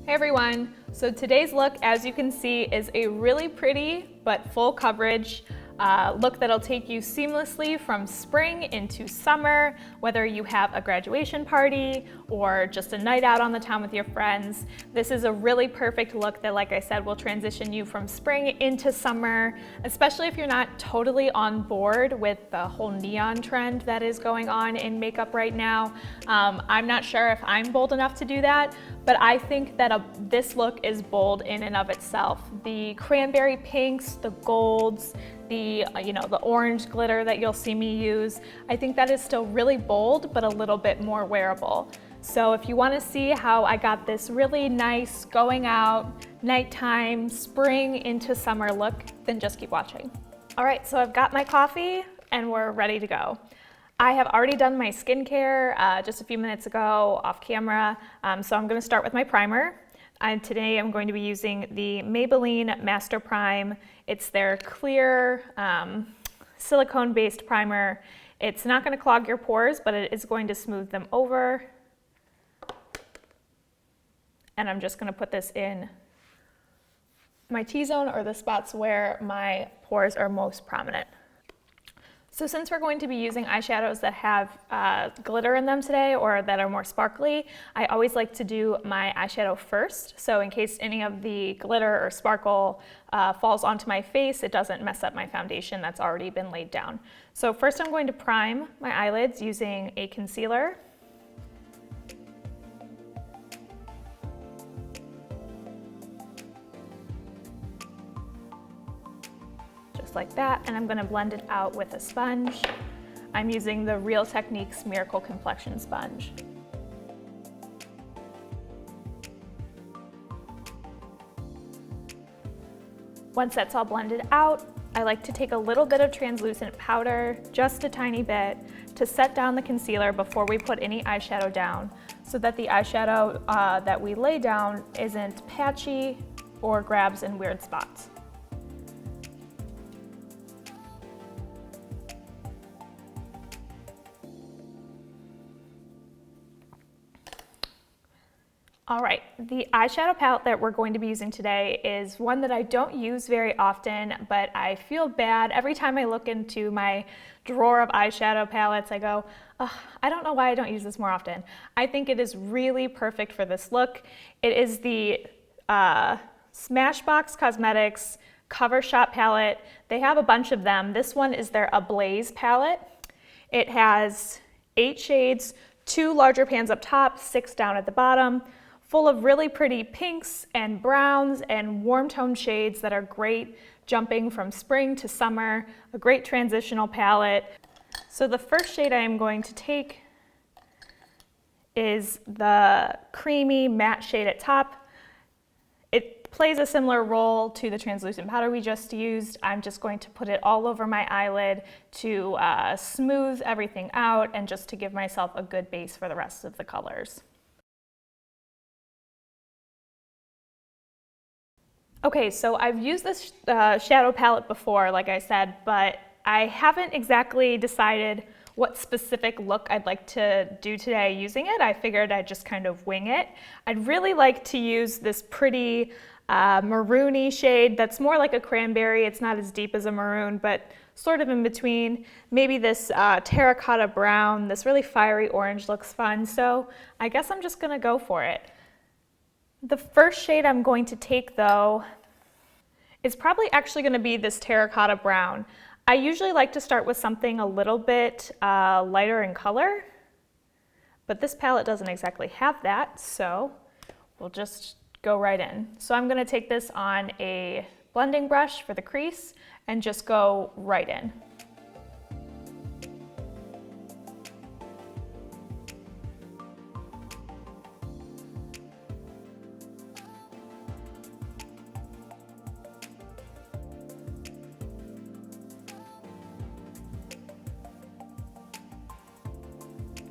Hey everyone, so today's look, as you can see, is a really pretty but full coverage look that'll take you seamlessly from spring into summer, whether you have a graduation party or just a night out on the town with your friends. This is a really perfect look that, like I said, will transition you from spring into summer, especially if you're not totally on board with the whole neon trend that is going on in makeup right now. I'm not sure if I'm bold enough to do that, but I think that this look is bold in and of itself. The cranberry pinks, the golds, the orange glitter that you'll see me use, I think that is still really bold, but a little bit more wearable. So if you want to see how I got this really nice going out, nighttime, spring into summer look, then just keep watching. All right, so I've got my coffee and we're ready to go. I have already done my skincare just a few minutes ago off camera, so I'm going to start with my primer. Today I'm going to be using the Maybelline Master Prime. It's their clear silicone-based primer. It's not going to clog your pores, but it is going to smooth them over. And I'm just going to put this in my T-zone, or the spots where my pores are most prominent. So since we're going to be using eyeshadows that have glitter in them today, or that are more sparkly, I always like to do my eyeshadow first. So in case any of the glitter or sparkle falls onto my face, it doesn't mess up my foundation that's already been laid down. So first I'm going to prime my eyelids using a concealer. Like that, and I'm going to blend it out with a sponge. I'm using the Real Techniques Miracle Complexion Sponge. Once that's all blended out, I like to take a little bit of translucent powder, just a tiny bit, to set down the concealer before we put any eyeshadow down, so that the eyeshadow that we lay down isn't patchy or grabs in weird spots. All right, the eyeshadow palette that we're going to be using today is one that I don't use very often, but I feel bad. Every time I look into my drawer of eyeshadow palettes, I go, I don't know why I don't use this more often. I think it is really perfect for this look. It is the SMASHBOX Cosmetics Cover Shop palette. They have a bunch of them. This one is their ABLAZE palette. It has 8 shades, 2 larger pans up top, 6 down at the bottom, full of really pretty pinks and browns and warm tone shades that are great jumping from spring to summer, a great transitional palette. So the first shade I am going to take is the creamy matte shade at top. It plays a similar role to the translucent powder we just used. I'm just going to put it all over my eyelid to smooth everything out and just to give myself a good base for the rest of the colors. Okay, so I've used this shadow palette before, like I said, but I haven't exactly decided what specific look I'd like to do today using it. I figured I'd just kind of wing it. I'd really like to use this pretty maroony shade that's more like a cranberry. It's not as deep as a maroon, but sort of in between. Maybe this terracotta brown, this really fiery orange looks fun, so I guess I'm just gonna go for it. The first shade I'm going to take, though, is probably actually going to be this terracotta brown. I usually like to start with something a little bit lighter in color, but this palette doesn't exactly have that, so we'll just go right in. So I'm going to take this on a blending brush for the crease and just go right in.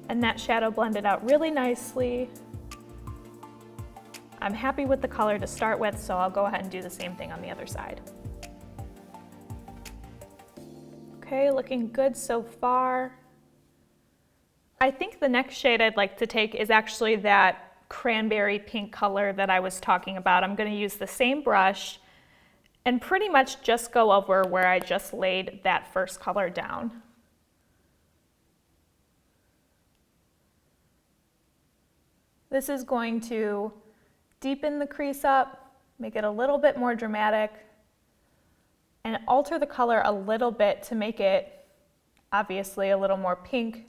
And that shadow blended out really nicely. I'm happy with the color to start with, so I'll go ahead and do the same thing on the other side. Okay, looking good so far. I think the next shade I'd like to take is actually that cranberry pink color that I was talking about. I'm going to use the same brush and pretty much just go over where I just laid that first color down. This is going to deepen the crease up, make it a little bit more dramatic, and alter the color a little bit to make it obviously a little more pink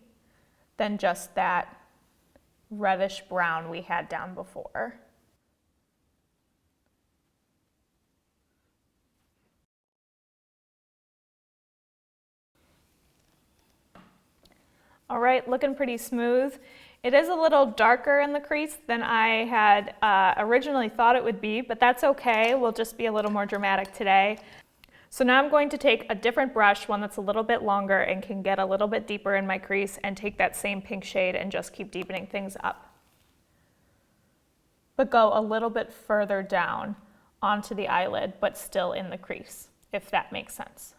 than just that reddish brown we had down before. All right, looking pretty smooth. It is a little darker in the crease than I had originally thought it would be, but that's okay. We'll just be a little more dramatic today. So now I'm going to take a different brush, one that's a little bit longer and can get a little bit deeper in my crease, and take that same pink shade and just keep deepening things up. But go a little bit further down onto the eyelid, but still in the crease, if that makes sense.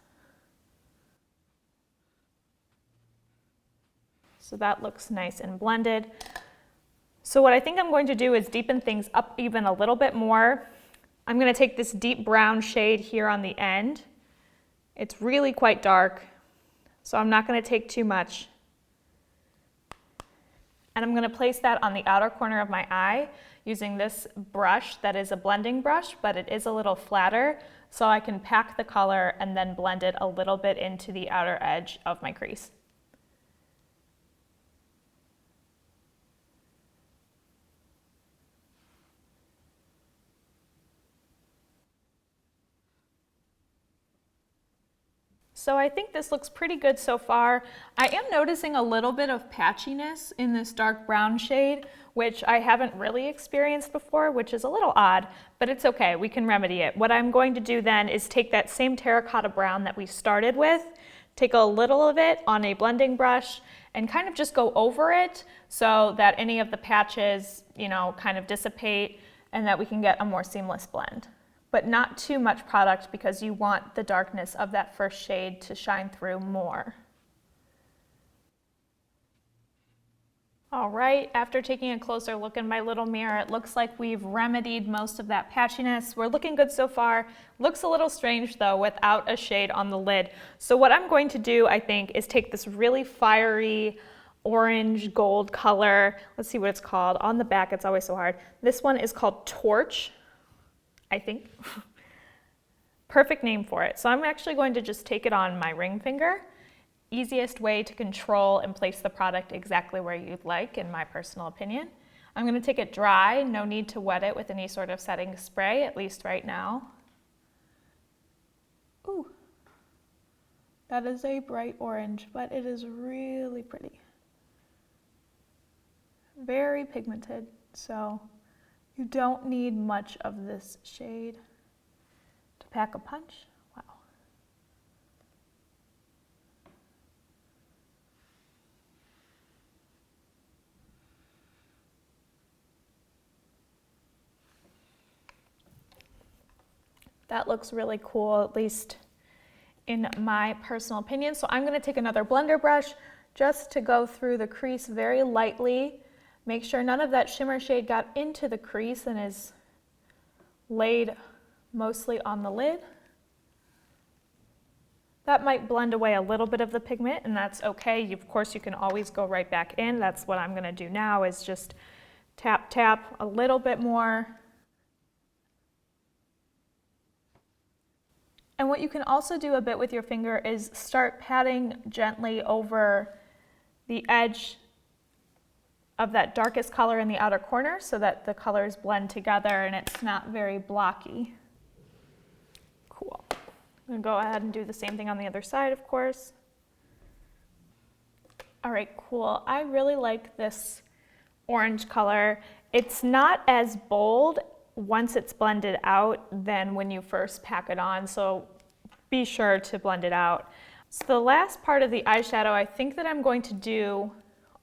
So that looks nice and blended. So what I think I'm going to do is deepen things up even a little bit more. I'm going to take this deep brown shade here on the end. It's really quite dark, so I'm not going to take too much. And I'm going to place that on the outer corner of my eye using this brush that is a blending brush, but it is a little flatter, so I can pack the color and then blend it a little bit into the outer edge of my crease. So I think this looks pretty good so far. I am noticing a little bit of patchiness in this dark brown shade, which I haven't really experienced before, which is a little odd, but it's okay, we can remedy it. What I'm going to do then is take that same terracotta brown that we started with, take a little of it on a blending brush, and kind of just go over it so that any of the patches, kind of dissipate and that we can get a more seamless blend. But not too much product because you want the darkness of that first shade to shine through more. All right, after taking a closer look in my little mirror, it looks like we've remedied most of that patchiness. We're looking good so far. Looks a little strange though without a shade on the lid. So what I'm going to do, I think, is take this really fiery orange gold color. Let's see what it's called. On the back, it's always so hard. This one is called Torch, I think. Perfect name for it. So I'm actually going to just take it on my ring finger. Easiest way to control and place the product exactly where you'd like, in my personal opinion. I'm going to take it dry, no need to wet it with any sort of setting spray, at least right now. Ooh, that is a bright orange, but it is really pretty. Very pigmented, so you don't need much of this shade to pack a punch. Wow. That looks really cool, at least in my personal opinion. So I'm going to take another blender brush just to go through the crease very lightly. Make sure none of that shimmer shade got into the crease and is laid mostly on the lid. That might blend away a little bit of the pigment, and that's okay. Of course, you can always go right back in. That's what I'm going to do now, is just tap, tap a little bit more. And what you can also do a bit with your finger is start patting gently over the edge of that darkest color in the outer corner so that the colors blend together and it's not very blocky. Cool. I'm going to go ahead and do the same thing on the other side, of course. All right, cool. I really like this orange color. It's not as bold once it's blended out than when you first pack it on, so be sure to blend it out. So the last part of the eyeshadow, I think that I'm going to do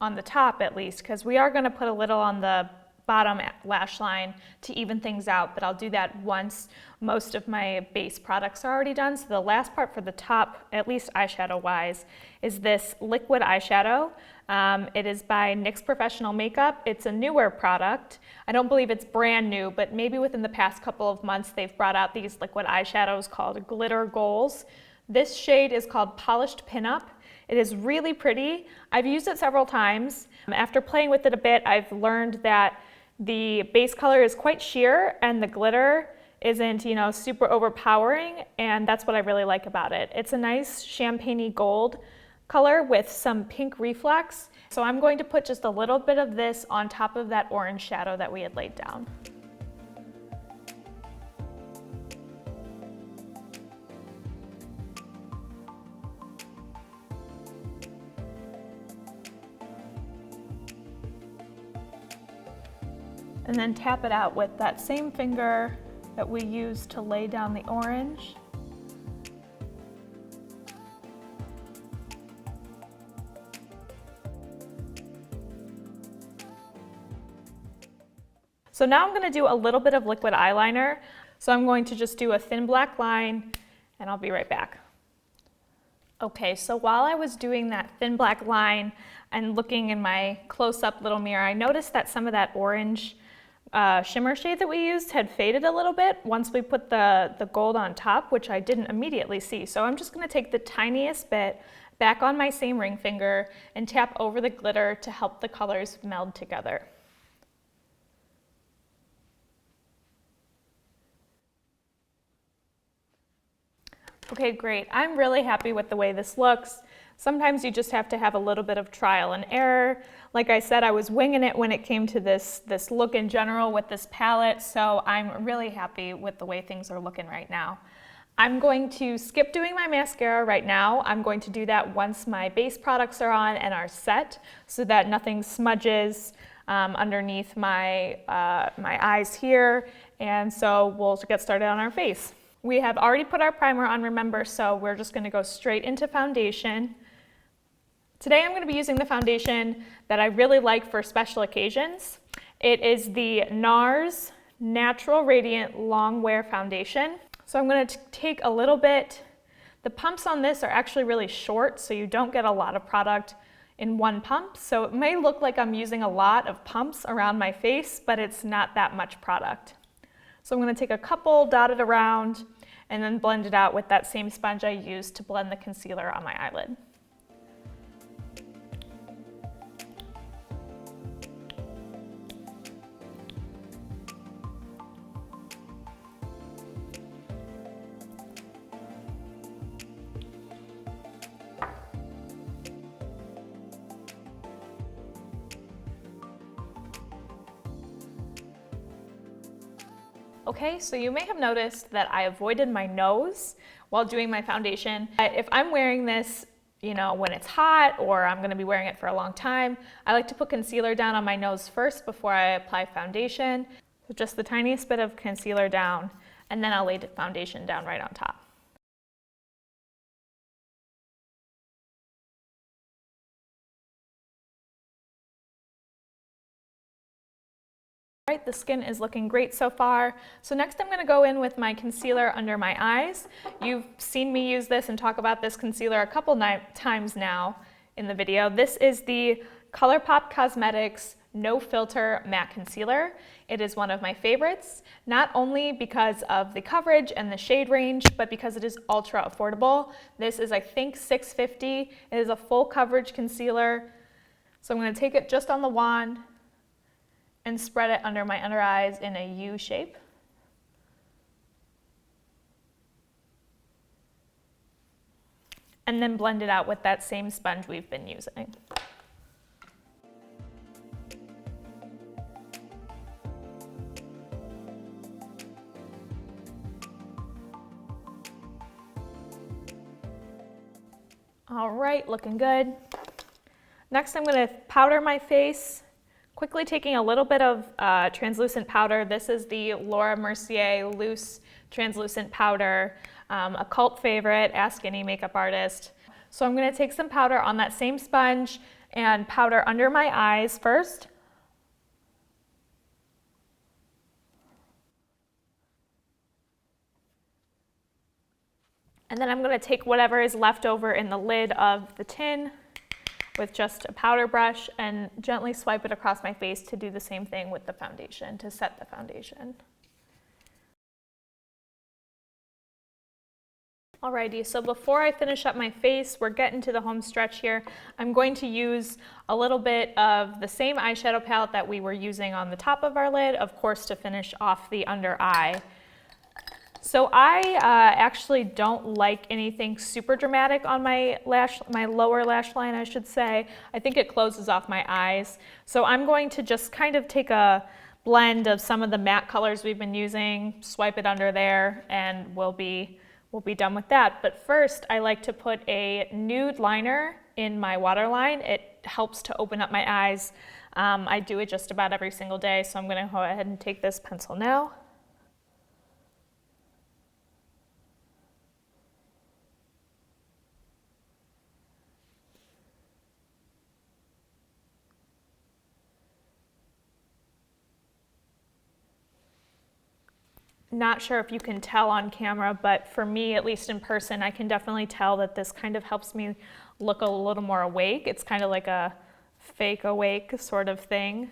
on the top at least, because we are going to put a little on the bottom lash line to even things out, but I'll do that once most of my base products are already done. So the last part for the top, at least eyeshadow wise, is this liquid eyeshadow. It is by NYX Professional Makeup. It's a newer product. I don't believe it's brand new, but maybe within the past couple of months they've brought out these liquid eyeshadows called Glitter Goals. This shade is called Polished Pinup. It is really pretty. I've used it several times. After playing with it a bit, I've learned that the base color is quite sheer and the glitter isn't, you know, super overpowering, and that's what I really like about it. It's a nice champagne-y gold color with some pink reflex. So I'm going to put just a little bit of this on top of that orange shadow that we had laid down. And then tap it out with that same finger that we used to lay down the orange. So now I'm going to do a little bit of liquid eyeliner. So I'm going to just do a thin black line, and I'll be right back. Okay, so while I was doing that thin black line and looking in my close-up little mirror, I noticed that some of that orange shimmer shade that we used had faded a little bit once we put the gold on top, which I didn't immediately see. So I'm just going to take the tiniest bit back on my same ring finger and tap over the glitter to help the colors meld together. Okay, great. I'm really happy with the way this looks. Sometimes you just have to have a little bit of trial and error. Like I said, I was winging it when it came to this look in general with this palette, so I'm really happy with the way things are looking right now. I'm going to skip doing my mascara right now. I'm going to do that once my base products are on and are set so that nothing smudges underneath my eyes here. And so we'll get started on our face. We have already put our primer on, remember, so we're just going to go straight into foundation. Today I'm going to be using the foundation that I really like for special occasions. It is the NARS Natural Radiant Long Wear Foundation. So I'm going to take a little bit. The pumps on this are actually really short, so you don't get a lot of product in one pump. So it may look like I'm using a lot of pumps around my face, but it's not that much product. So I'm going to take a couple, dot it around, and then blend it out with that same sponge I used to blend the concealer on my eyelid. Okay, so you may have noticed that I avoided my nose while doing my foundation. If I'm wearing this, you know, when it's hot or I'm going to be wearing it for a long time, I like to put concealer down on my nose first before I apply foundation. So just the tiniest bit of concealer down, and then I'll lay the foundation down right on top. All right, the skin is looking great so far. So next I'm going to go in with my concealer under my eyes. You've seen me use this and talk about this concealer a couple times now in the video. This is the ColourPop Cosmetics No Filter Matte Concealer. It is one of my favorites, not only because of the coverage and the shade range, but because it is ultra affordable. This is, I think, $6.50. It is a full coverage concealer. So I'm going to take it just on the wand and spread it under my under eyes in a U shape. And then blend it out with that same sponge we've been using. All right, looking good. Next I'm going to powder my face. Quickly taking a little bit of translucent powder. This is the Laura Mercier Loose Translucent Powder, a cult favorite, ask any makeup artist. So I'm going to take some powder on that same sponge and powder under my eyes first. And then I'm going to take whatever is left over in the lid of the tin with just a powder brush and gently swipe it across my face to do the same thing with the foundation, to set the foundation. Alrighty, so before I finish up my face, we're getting to the home stretch here. I'm going to use a little bit of the same eyeshadow palette that we were using on the top of our lid, of course, to finish off the under eye. So I actually don't like anything super dramatic on my lower lash line, I should say. I think it closes off my eyes. So I'm going to just kind of take a blend of some of the matte colors we've been using, swipe it under there, and we'll be done with that. But first, I like to put a nude liner in my waterline. It helps to open up my eyes. I do it just about every single day, so I'm gonna go ahead and take this pencil now. Not sure if you can tell on camera, but for me, at least in person, I can definitely tell that this kind of helps me look a little more awake. It's kind of like a fake awake sort of thing.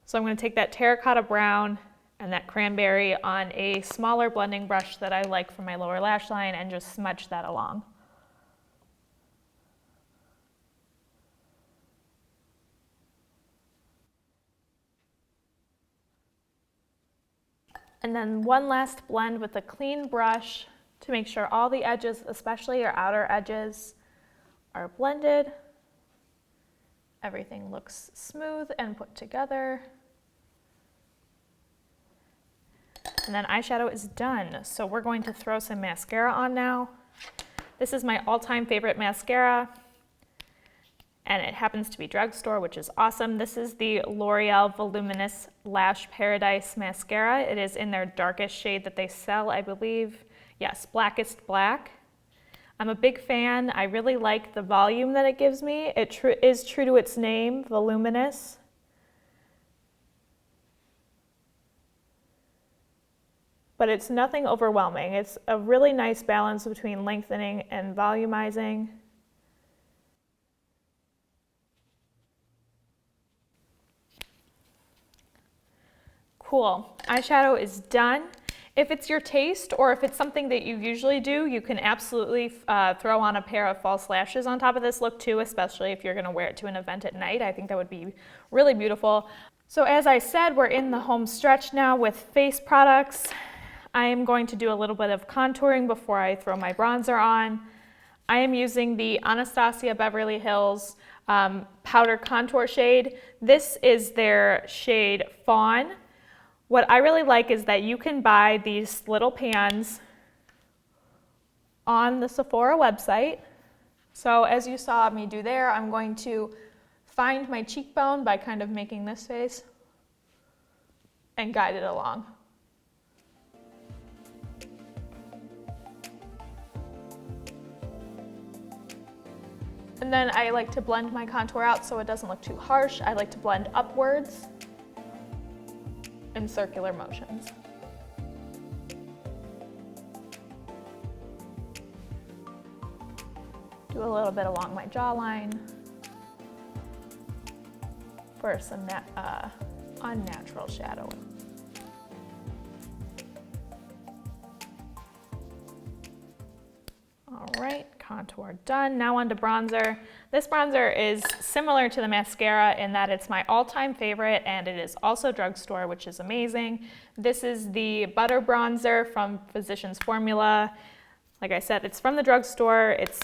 So I'm going to take that terracotta brown and that cranberry on a smaller blending brush that I like for my lower lash line and just smudge that along. And then one last blend with a clean brush to make sure all the edges, especially your outer edges, are blended. Everything looks smooth and put together. And then eyeshadow is done. So we're going to throw some mascara on now. This is my all-time favorite mascara, and it happens to be drugstore, which is awesome. This is the L'Oreal Voluminous Lash Paradise Mascara. It is in their darkest shade that they sell, I believe. Yes, Blackest Black. I'm a big fan. I really like the volume that it gives me. It is true to its name, voluminous. But it's nothing overwhelming. It's a really nice balance between lengthening and volumizing. Cool, eyeshadow is done. If it's your taste or if it's something that you usually do, you can absolutely throw on a pair of false lashes on top of this look too, especially if you're gonna wear it to an event at night. I think that would be really beautiful. So as I said, we're in the home stretch now with face products. I am going to do a little bit of contouring before I throw my bronzer on. I am using the Anastasia Beverly Hills powder contour shade. This is their shade Fawn. What I really like is that you can buy these little pans on the Sephora website. So as you saw me do there, I'm going to find my cheekbone by kind of making this face and guide it along. And then I like to blend my contour out so it doesn't look too harsh. I like to blend upwards in circular motions. Do a little bit along my jawline for some unnatural shadowing. All right, contour done. Now on to bronzer. This bronzer is similar to the mascara in that it's my all-time favorite and it is also drugstore, which is amazing. This is the Butter Bronzer from Physicians Formula. Like I said, it's from the drugstore, it's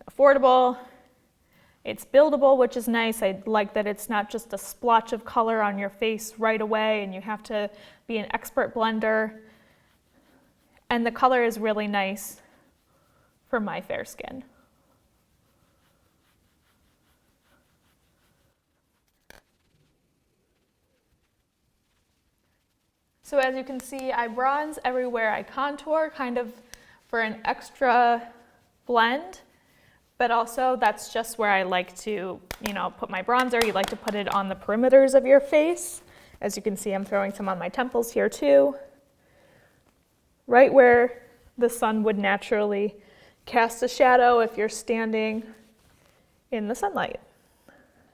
affordable, it's buildable, which is nice. I like that it's not just a splotch of color on your face right away and you have to be an expert blender. And the color is really nice for my fair skin. So as you can see, I bronze everywhere I contour, kind of for an extra blend, but also that's just where I like to, put my bronzer. You like to put it on the perimeters of your face. As you can see, I'm throwing some on my temples here too, right where the sun would naturally cast a shadow if you're standing in the sunlight.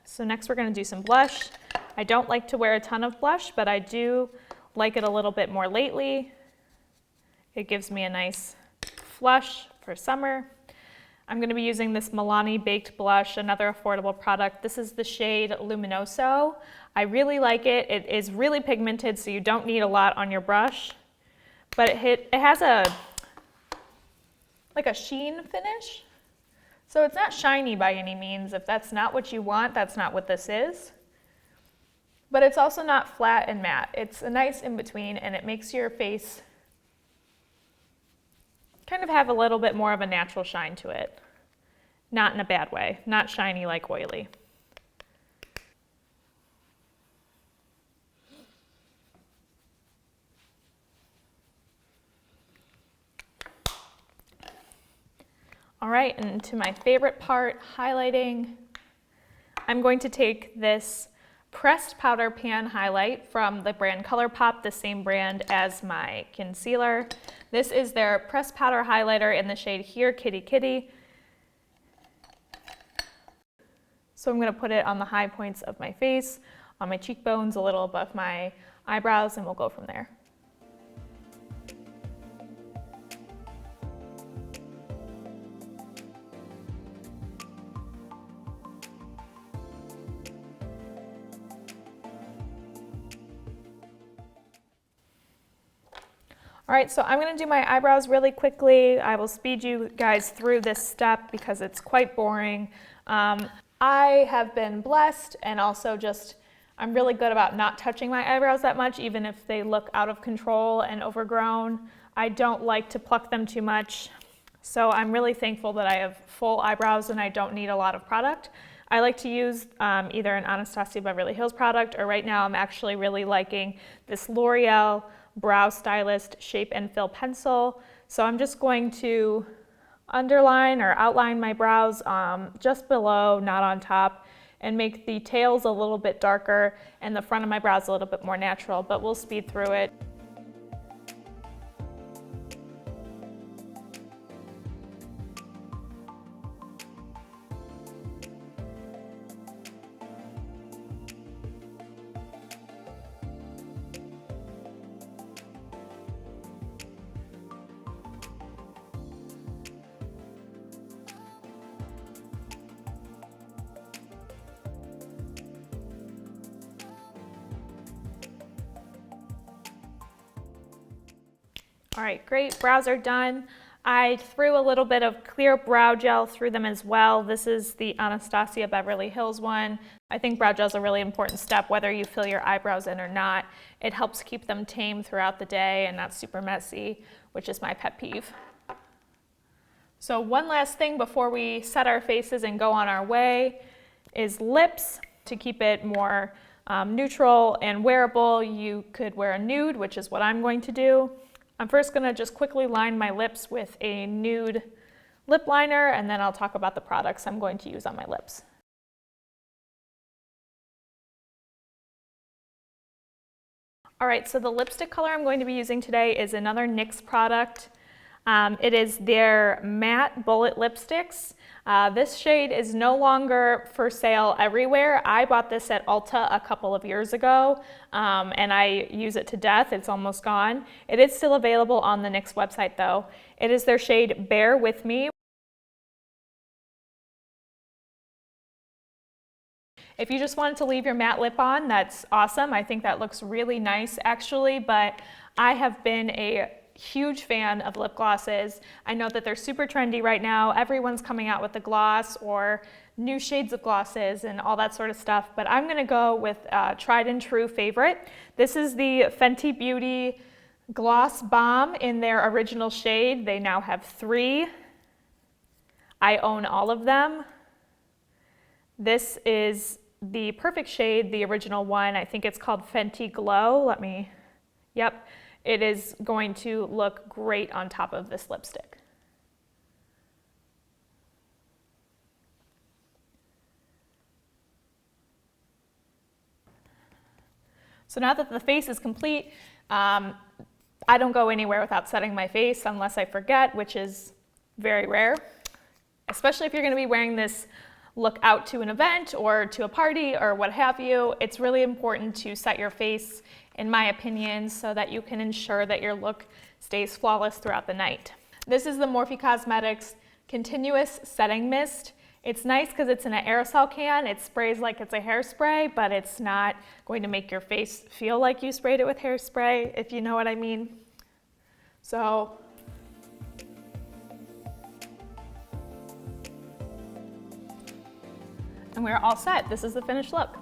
So next we're going to do some blush. I don't like to wear a ton of blush, but I do like it a little bit more lately. It gives me a nice flush for summer. I'm going to be using this Milani Baked Blush, another affordable product. This is the shade Luminoso. I really like it. It is really pigmented, so you don't need a lot on your brush. But it has like a sheen finish. So it's not shiny by any means. If that's not what you want, that's not what this is. But it's also not flat and matte. It's a nice in-between, and it makes your face kind of have a little bit more of a natural shine to it. Not in a bad way, not shiny like oily. All right, and to my favorite part, highlighting. I'm going to take this pressed powder pan highlight from the brand ColourPop, the same brand as my concealer. This is their pressed powder highlighter in the shade Here, Kitty Kitty. So I'm going to put it on the high points of my face, on my cheekbones, a little above my eyebrows, and we'll go from there. All right, so I'm going to do my eyebrows really quickly. I will speed you guys through this step because it's quite boring. I have been blessed, and also I'm really good about not touching my eyebrows that much, even if they look out of control and overgrown. I don't like to pluck them too much, so I'm really thankful that I have full eyebrows and I don't need a lot of product. I like to use either an Anastasia Beverly Hills product, or right now I'm actually really liking this L'Oreal Brow Stylist Shape and Fill Pencil. So I'm just going to underline or outline my brows just below, not on top, and make the tails a little bit darker and the front of my brows a little bit more natural, but we'll speed through it. All right, great, brows are done. I threw a little bit of clear brow gel through them as well. This is the Anastasia Beverly Hills one. I think brow gel is a really important step, whether you fill your eyebrows in or not. It helps keep them tame throughout the day and not super messy, which is my pet peeve. So one last thing before we set our faces and go on our way is lips. To keep it more neutral and wearable, you could wear a nude, which is what I'm going to do. I'm first going to just quickly line my lips with a nude lip liner, and then I'll talk about the products I'm going to use on my lips. All right, so the lipstick color I'm going to be using today is another NYX product. It is their matte bullet lipsticks. This shade is no longer for sale everywhere. I bought this at Ulta a couple of years ago, and I use it to death. It's almost gone. It is still available on the NYX website though. It is their shade Bear With Me. If you just wanted to leave your matte lip on, that's awesome. I think that looks really nice actually, but I have been a huge fan of lip glosses. I know that they're super trendy right now. Everyone's coming out with a gloss or new shades of glosses and all that sort of stuff, but I'm gonna go with a tried and true favorite. This is the Fenty Beauty Gloss Bomb in their original shade. They now have 3. I own all of them. This is the perfect shade, the original one. I think it's called Fenty Glow. Yep. It is going to look great on top of this lipstick. So now that the face is complete, I don't go anywhere without setting my face unless I forget, which is very rare, especially if you're going to be wearing this look out to an event or to a party or what have you, it's really important to set your face, in my opinion, so that you can ensure that your look stays flawless throughout the night. This is the Morphe Cosmetics Continuous Setting Mist. It's nice because it's in an aerosol can. It sprays like it's a hairspray, but it's not going to make your face feel like you sprayed it with hairspray, if you know what I mean. So, and we're all set. This is the finished look.